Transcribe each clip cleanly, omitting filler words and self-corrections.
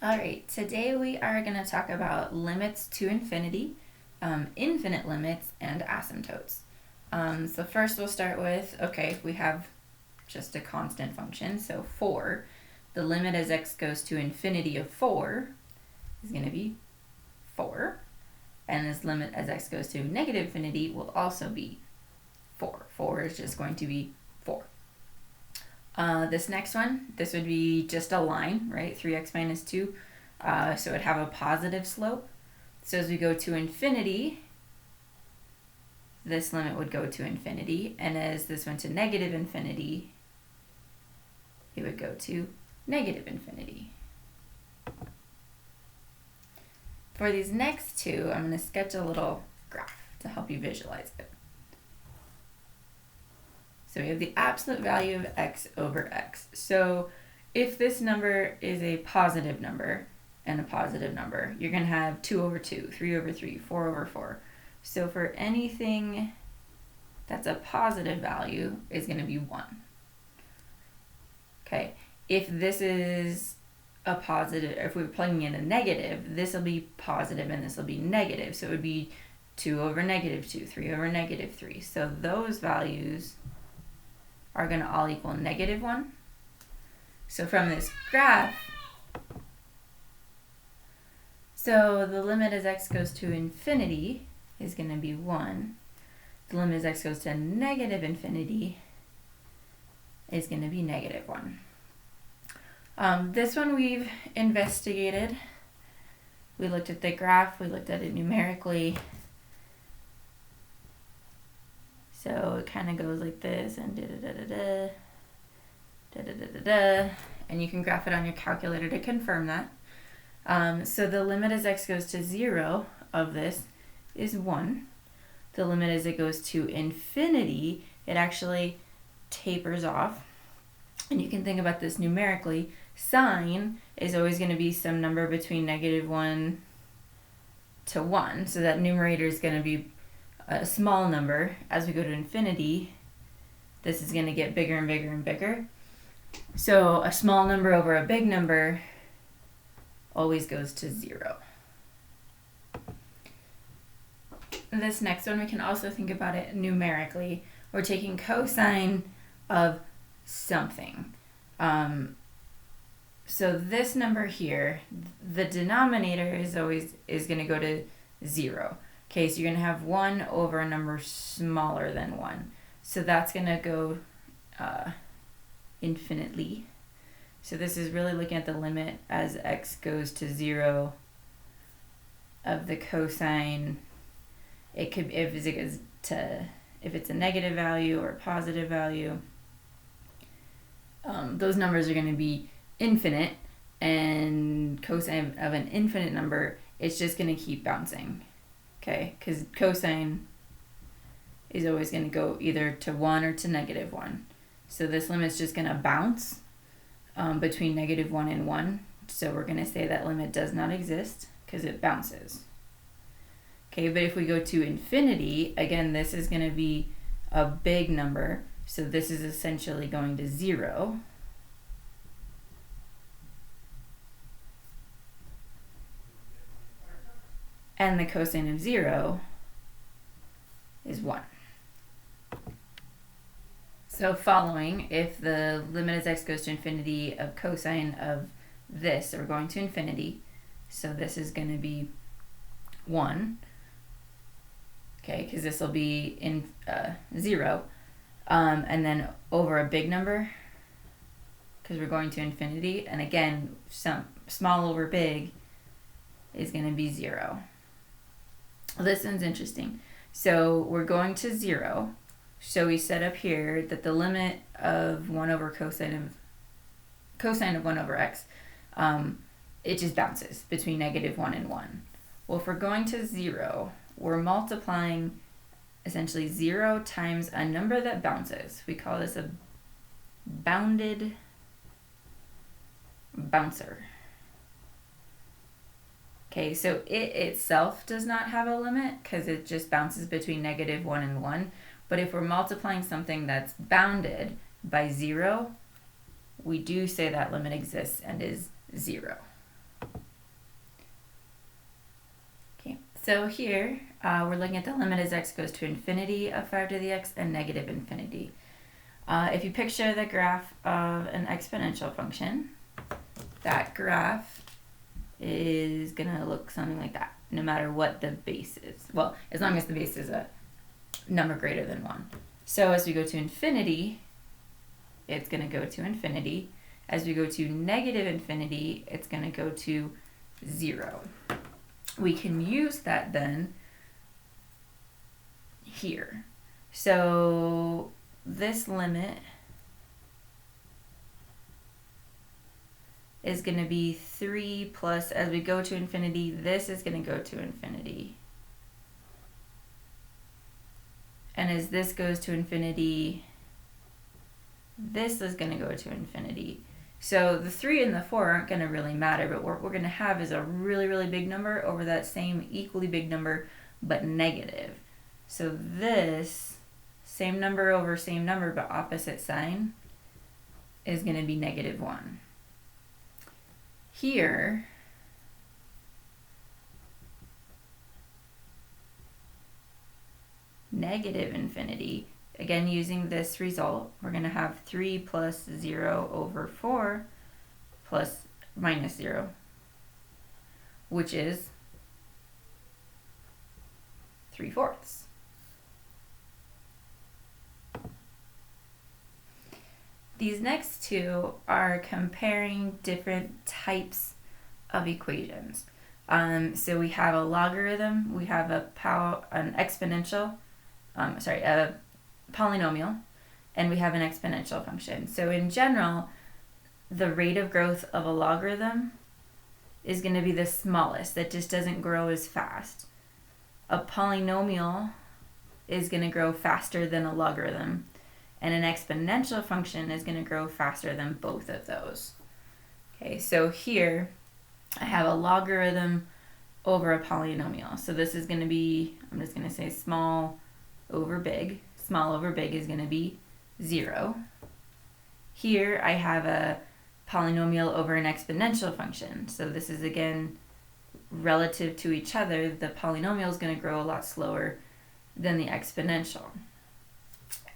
All right, today we are going to talk about limits to infinity, infinite limits, and asymptotes. So first we'll start with, okay, we have just a constant function, so 4. The limit as x goes to infinity of 4 is going to be 4. And this limit as x goes to negative infinity will also be 4. 4 is just going to be 4. This next one, this would be just a line, right? 3x minus 2. So it would have a positive slope. So as we go to infinity, this limit would go to infinity. And as this went to negative infinity, it would go to negative infinity. For these next two, I'm going to sketch a little graph to help you visualize it. So we have the absolute value of x over x. So if this number is a positive number and a positive number, you're going to have 2 over 2, 3 over 3, 4 over 4. So for anything that's a positive value is going to be 1. Okay, if this is a positive, if we're plugging in a negative, this will be positive and this will be negative. So it would be 2 over negative 2, 3 over negative 3. So those values are going to all equal negative 1. So from this graph, so the limit as x goes to infinity is going to be 1. The limit as x goes to negative infinity is going to be negative 1. This one we've investigated. We looked at the graph, we looked at it numerically. So it kind of goes like this and da-da-da-da-da, da-da-da-da-da, and you can graph it on your calculator to confirm that. So the limit as x goes to 0 of this is 1. The limit as it goes to infinity, it actually tapers off. And you can think about this numerically. Sine is always going to be some number between negative 1 to 1. So that numerator is going to be a small number. As we go to infinity, this is going to get bigger and bigger and bigger. So a small number over a big number always goes to 0. This next one, we can also think about it numerically. We're taking cosine of something. So this number here, the denominator is going to go to 0. Okay, so you're going to have 1 over a number smaller than 1. So that's going to go infinitely. So this is really looking at the limit as x goes to 0 of the cosine. It could, if it's a negative value or a positive value, those numbers are going to be infinite, and cosine of an infinite number, it's just going to keep bouncing. Okay, because cosine is always going to go either to 1 or to negative 1. So this limit's just going to bounce between negative 1 and 1. So we're going to say that limit does not exist because it bounces. Okay, but if we go to infinity, again, this is going to be a big number. So this is essentially going to 0. And the cosine of 0 is 1. So following, if the limit as x goes to infinity of cosine of this, so we're going to infinity, so this is going to be 1, okay, because this will be in 0, and then over a big number, because we're going to infinity, and again, some small over big is going to be 0. This one's interesting. So we're going to 0. So we set up here that the limit of 1 over cosine of 1 over x, it just bounces between negative 1 and 1. Well, if we're going to 0, we're multiplying essentially 0 times a number that bounces. We call this a bounded bouncer. Okay, so it itself does not have a limit because it just bounces between negative 1 and 1. But if we're multiplying something that's bounded by 0, we do say that limit exists and is 0. So here, we're looking at the limit as x goes to infinity of 5 to the x and negative infinity. If you picture the graph of an exponential function, that graph is going to look something like that, no matter what the base is. Well, as long as the base is a number greater than 1. So as we go to infinity, it's going to go to infinity. As we go to negative infinity, it's going to go to 0. We can use that then here. So this limit is going to be 3 plus, as we go to infinity, this is going to go to infinity. And as this goes to infinity, this is going to go to infinity. So the 3 and the 4 aren't going to really matter, but what we're going to have is a really, really big number over that same equally big number, but negative. So this, same number over same number, but opposite sign, is going to be negative 1. Here, negative infinity, again using this result, we're going to have 3 plus 0 over 4 plus minus 0, which is 3/4. These next two are comparing different types of equations. So we have a logarithm, we have an exponential, a polynomial, and we have an exponential function. So in general, the rate of growth of a logarithm is going to be the smallest. That just doesn't grow as fast. A polynomial is going to grow faster than a logarithm, and an exponential function is going to grow faster than both of those. Okay, so here I have a logarithm over a polynomial. So this is going to be, I'm just going to say small over big. Small over big is going to be 0. Here I have a polynomial over an exponential function. So this is, again, relative to each other, the polynomial is going to grow a lot slower than the exponential.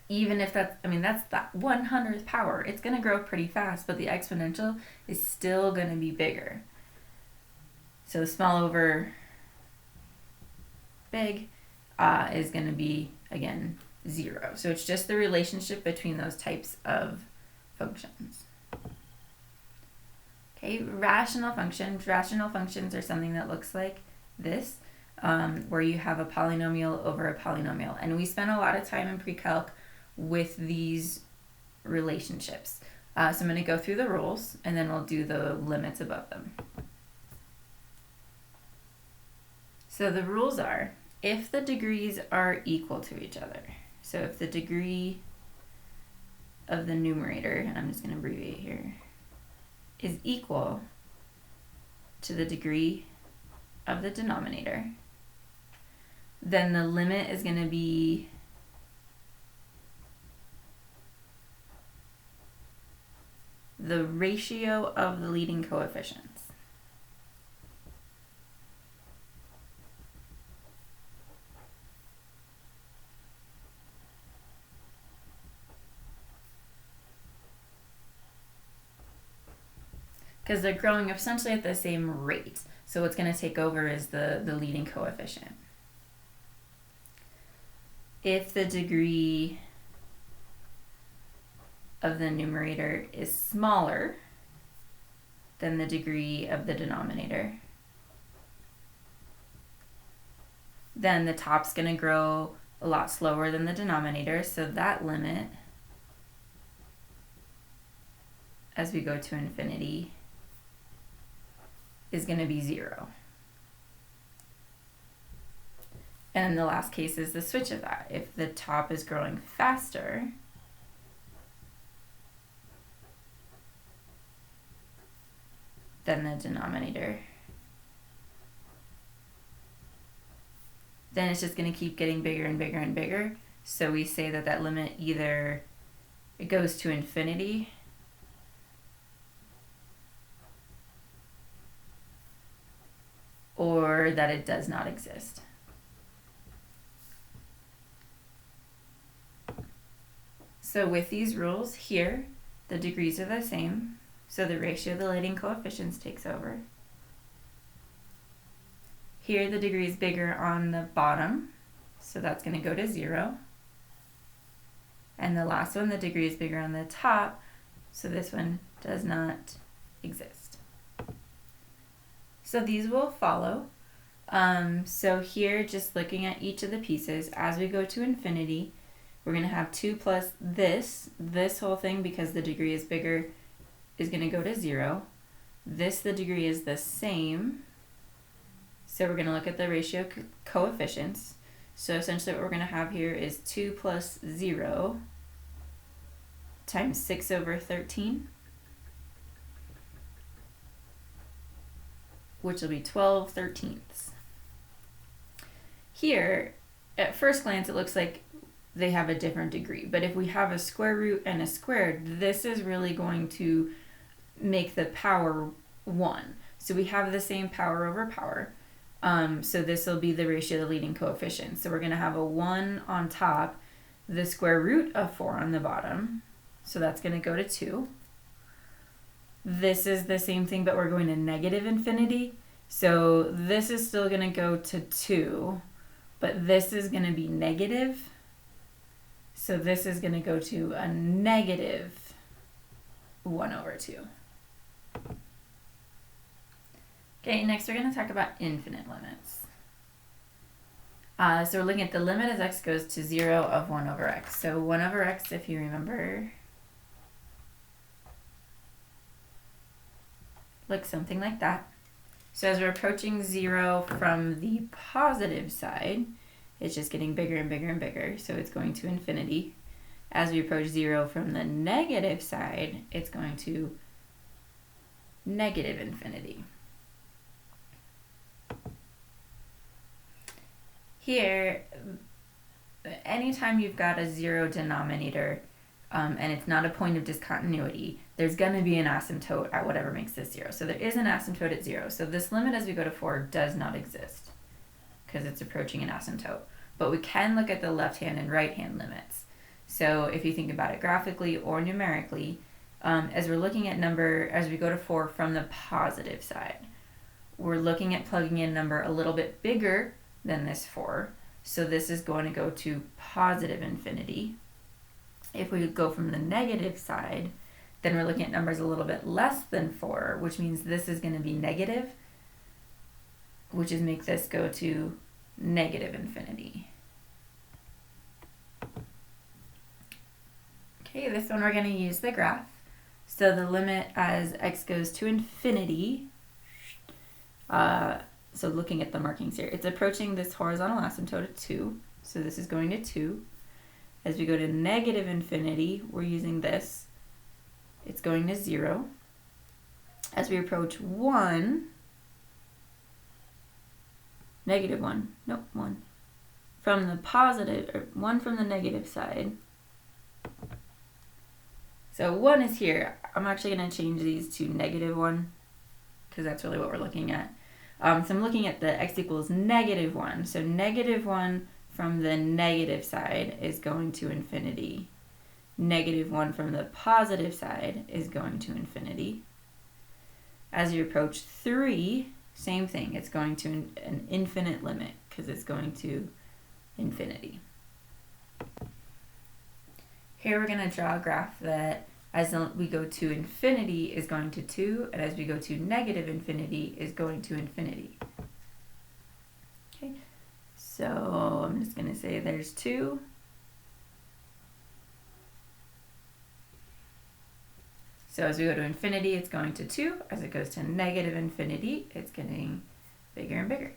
Even if that's that 100th power, it's going to grow pretty fast, but the exponential is still going to be bigger. So small over big is going to be, again, 0. So it's just the relationship between those types of functions. Okay, rational functions. Rational functions are something that looks like this, where you have a polynomial over a polynomial. And we spent a lot of time in pre-calc with these relationships. So I'm going to go through the rules, and then we'll do the limits above them. So the rules are, if the degrees are equal to each other, so if the degree of the numerator, and I'm just going to abbreviate here, is equal to the degree of the denominator, then the limit is going to be the ratio of the leading coefficients. Because they're growing essentially at the same rate. So what's going to take over is the leading coefficient. If the degree of the numerator is smaller than the degree of the denominator, then the top's going to grow a lot slower than the denominator, so that limit, as we go to infinity, is going to be 0. And the last case is the switch of that. If the top is growing faster than the denominator, then it's just going to keep getting bigger and bigger and bigger. So we say that that limit either it goes to infinity or or that it does not exist. So with these rules here, the degrees are the same, so the ratio of the leading coefficients takes over. Here the degree is bigger on the bottom, so that's going to go to 0. And the last one, the degree is bigger on the top, so this one does not exist. So these will follow. So here, just looking at each of the pieces, as we go to infinity, we're going to have 2 plus this whole thing, because the degree is bigger, is going to go to 0. The degree is the same. So we're going to look at the ratio coefficients. So essentially what we're going to have here is 2 plus 0 times 6 over 13, which will be 12/13. Here, at first glance, it looks like they have a different degree. But if we have a square root and a squared, this is really going to make the power 1. So we have the same power over power. So this will be the ratio of the leading coefficients. So we're going to have a 1 on top, the square root of 4 on the bottom. So that's going to go to 2. This is the same thing, but we're going to negative infinity. So this is still going to go to 2, but this is going to be negative. So this is going to go to a negative 1 over 2. Okay, next we're going to talk about infinite limits. So we're looking at the limit as x goes to 0 of 1 over x. So 1 over x, if you remember, looks something like that. So as we're approaching 0 from the positive side, it's just getting bigger and bigger and bigger, so it's going to infinity. As we approach 0 from the negative side, it's going to negative infinity. Here, anytime you've got a 0 denominator and it's not a point of discontinuity, there's going to be an asymptote at whatever makes this 0. So there is an asymptote at 0. So this limit as we go to 4 does not exist because it's approaching an asymptote. But we can look at the left-hand and right-hand limits. So if you think about it graphically or numerically, as we're looking at number, as we go to 4 from the positive side, we're looking at plugging in a number a little bit bigger than this 4. So this is going to go to positive infinity. If we go from the negative side, then we're looking at numbers a little bit less than 4, which means this is going to be negative, which is make this go to negative infinity. Okay, this one we're going to use the graph. So the limit as x goes to infinity, so looking at the markings here, it's approaching this horizontal asymptote at 2. So this is going to 2. As we go to negative infinity, we're using this. It's going to 0. As we approach 1, negative 1, nope, 1. From the positive, or 1 from the negative side. So 1 is here. I'm actually going to change these to negative 1 because that's really what we're looking at. So I'm looking at the x equals negative 1. So negative 1 from the negative side is going to infinity. Negative 1 from the positive side is going to infinity. As you approach 3, same thing. It's going to an infinite limit because it's going to infinity. Here we're going to draw a graph that as we go to infinity is going to 2, and as we go to negative infinity is going to infinity. Okay, so I'm just going to say there's 2. So as we go to infinity, it's going to 2. As it goes to negative infinity, it's getting bigger and bigger.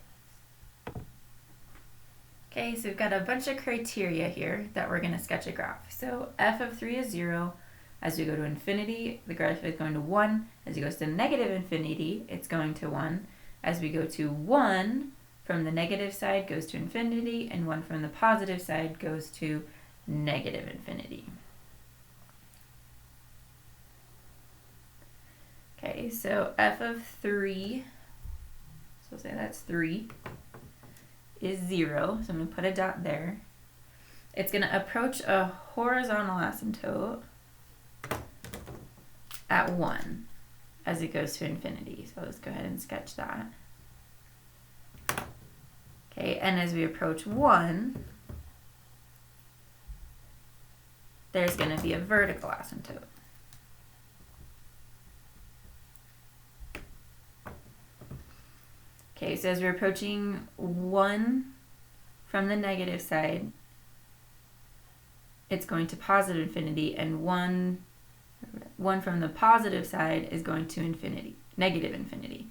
Okay, so we've got a bunch of criteria here that we're going to sketch a graph. So f of 3 is 0. As we go to infinity, the graph is going to 1. As it goes to negative infinity, it's going to 1. As we go to 1, from the negative side goes to infinity, and 1 from the positive side goes to negative infinity. Okay, so f of 3 so say that's 3, is 0. So I'm going to put a dot there. It's going to approach a horizontal asymptote at 1 as it goes to infinity. So let's go ahead and sketch that. Okay, and as we approach 1, there's going to be a vertical asymptote. Okay, so as we're approaching 1 from the negative side, it's going to positive infinity, and 1 from the positive side is going to infinity, negative infinity.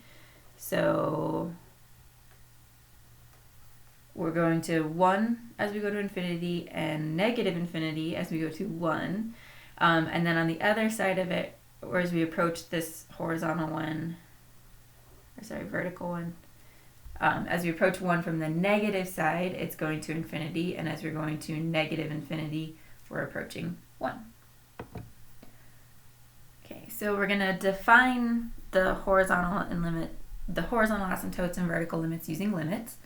So we're going to 1 as we go to infinity and negative infinity as we go to 1. And then on the other side of it, or as we approach this horizontal one, or sorry, vertical one, as we approach 1 from the negative side, it's going to infinity, and as we're going to negative infinity, we're approaching 1. Okay, so we're going to define the horizontal asymptotes and vertical limits using limits.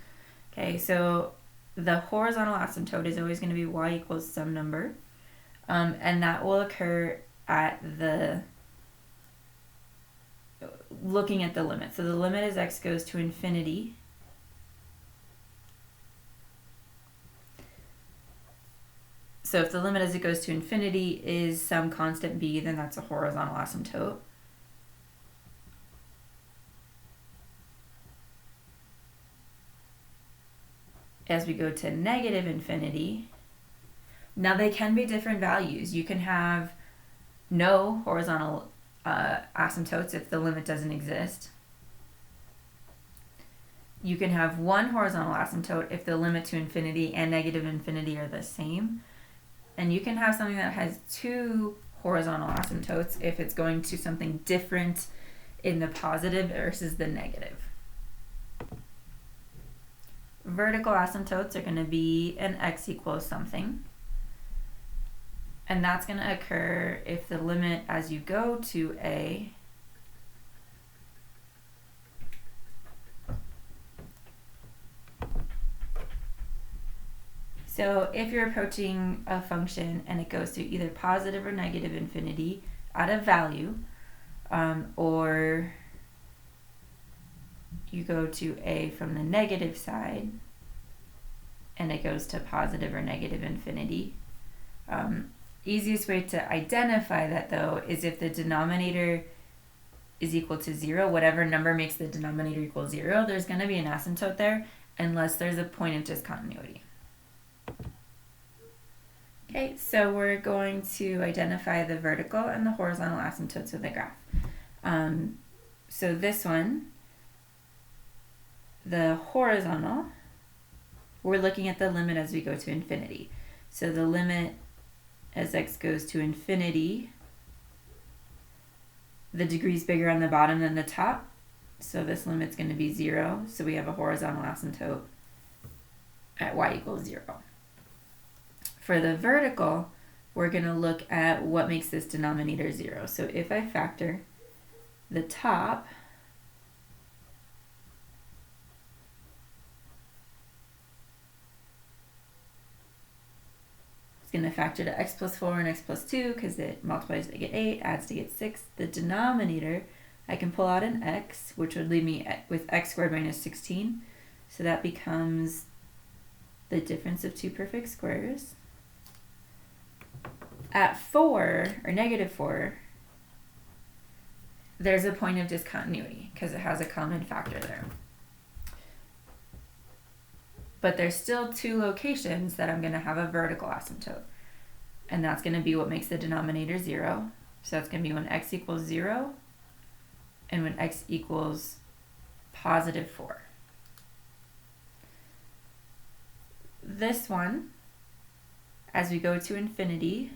Okay, so the horizontal asymptote is always going to be y equals some number, and that will occur at looking at the limit. So the limit as x goes to infinity. So if the limit as it goes to infinity is some constant b, then that's a horizontal asymptote. As we go to negative infinity, now they can be different values. You can have no horizontal asymptotes if the limit doesn't exist. You can have one horizontal asymptote if the limit to infinity and negative infinity are the same. And you can have something that has 2 horizontal asymptotes if it's going to something different in the positive versus the negative. Vertical asymptotes are going to be an x equals something. And that's going to occur if the limit as you go to a So if you're approaching a function and it goes to either positive or negative infinity at a value, or you go to a from the negative side and it goes to positive or negative infinity. Easiest way to identify that though is if the denominator is equal to 0, whatever number makes the denominator equal 0, there's going to be an asymptote there unless there's a point of discontinuity. Okay, so we're going to identify the vertical and the horizontal asymptotes of the graph. So this one, the horizontal, we're looking at the limit as we go to infinity. So the limit as x goes to infinity, the degree is bigger on the bottom than the top. So this limit's going to be 0. So we have a horizontal asymptote at y equals 0. For the vertical, we're going to look at what makes this denominator 0. So if I factor the top, it's going to factor to x plus 4 and x plus 2 because it multiplies to get 8, adds to get 6. The denominator, I can pull out an x, which would leave me with x squared minus 16. So that becomes the difference of 2 perfect squares. At 4, or negative 4, there's a point of discontinuity because it has a common factor there. But there's still 2 locations that I'm going to have a vertical asymptote. And that's going to be what makes the denominator 0. So that's going to be when x equals 0 and when x equals positive 4. This one, as we go to infinity,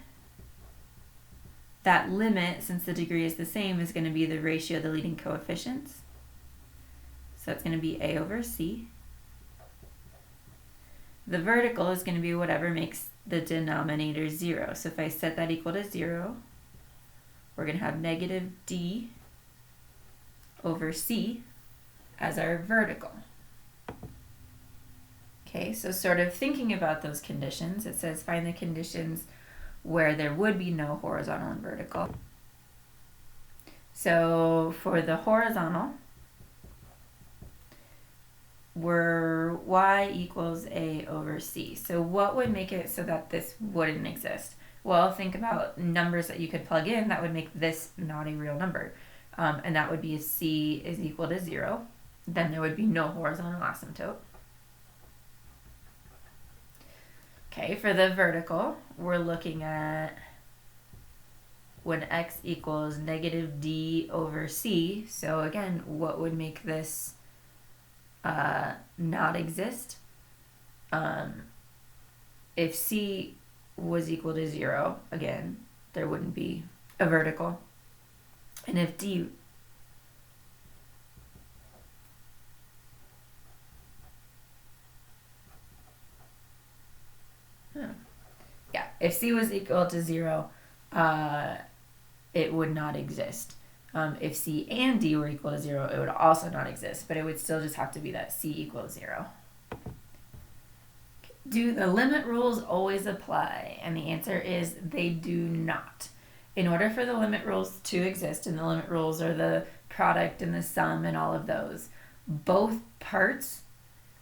that limit, since the degree is the same, is going to be the ratio of the leading coefficients. So that's going to be a over c. The vertical is going to be whatever makes the denominator 0. So if I set that equal to 0, we're going to have negative d over c as our vertical. Okay, so sort of thinking about those conditions, it says find the conditions where there would be no horizontal and vertical. So for the horizontal, we're y equals a over c. So what would make it so that this wouldn't exist? Well, think about numbers that you could plug in that would make this not a real number. And that would be if c is equal to 0. Then there would be no horizontal asymptote. Okay, for the vertical, we're looking at when x equals negative d over c. So again, what would make this not exist? If c was equal to 0, again, there wouldn't be a vertical. And if d if c was equal to 0, it would not exist. If c and d were equal to 0, it would also not exist, but it would still just have to be that c equals 0. Do the limit rules always apply? And the answer is they do not. In order for the limit rules to exist, and the limit rules are the product and the sum and all of those, both parts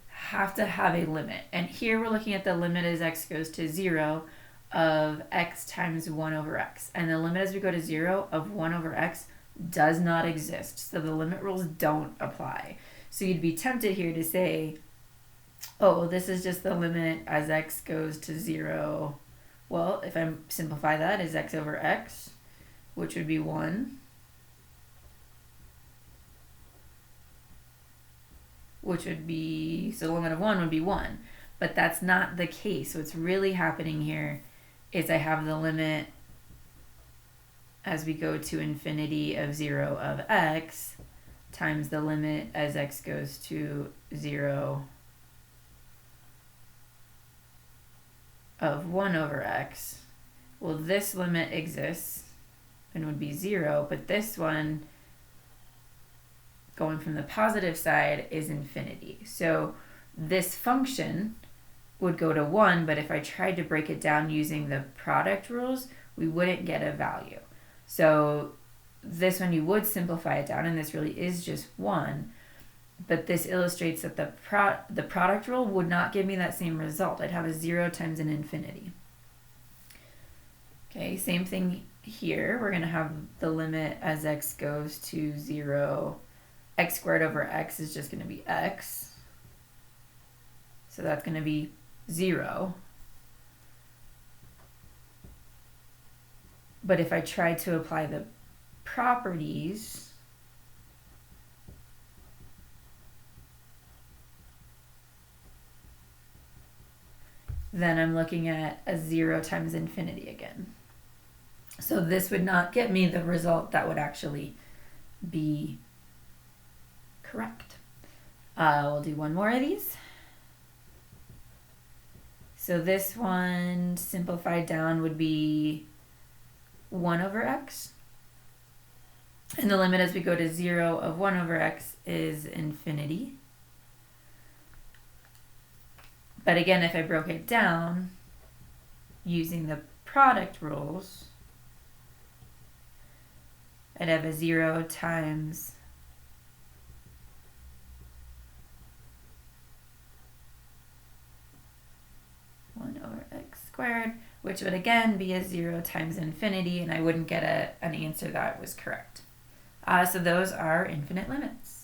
have to have a limit. And here we're looking at the limit as x goes to 0 of x times 1 over x. And the limit as we go to 0 of 1 over x does not exist. So the limit rules don't apply. So you'd be tempted here to say, oh, this is just the limit as x goes to 0. Well, if I simplify that, is x over x, which would be 1. Which would be, so the limit of 1 would be 1. But that's not the case. What's really happening here is I have the limit as we go to infinity of 0 of x times the limit as x goes to 0 of 1 over x. Well, this limit exists and would be 0, but this one going from the positive side is infinity. So this function would go to 1, but if I tried to break it down using the product rules, we wouldn't get a value. So this one you would simplify it down, and this really is just 1, but this illustrates that the product rule would not give me that same result. I'd have a 0 times an infinity. Okay, same thing here. We're going to have the limit as x goes to 0. X squared over x is just going to be x. So that's going to be 0. But if I try to apply the properties, then I'm looking at a 0 times infinity again. So this would not get me the result that would actually be correct. We'll do one more of these. So this one simplified down would be 1 over x. And the limit as we go to 0 of 1 over x is infinity. But again, if I broke it down using the product rules, I'd have a 0 times x squared, which would again be a 0 times infinity, and I wouldn't get an answer that was correct. So those are infinite limits.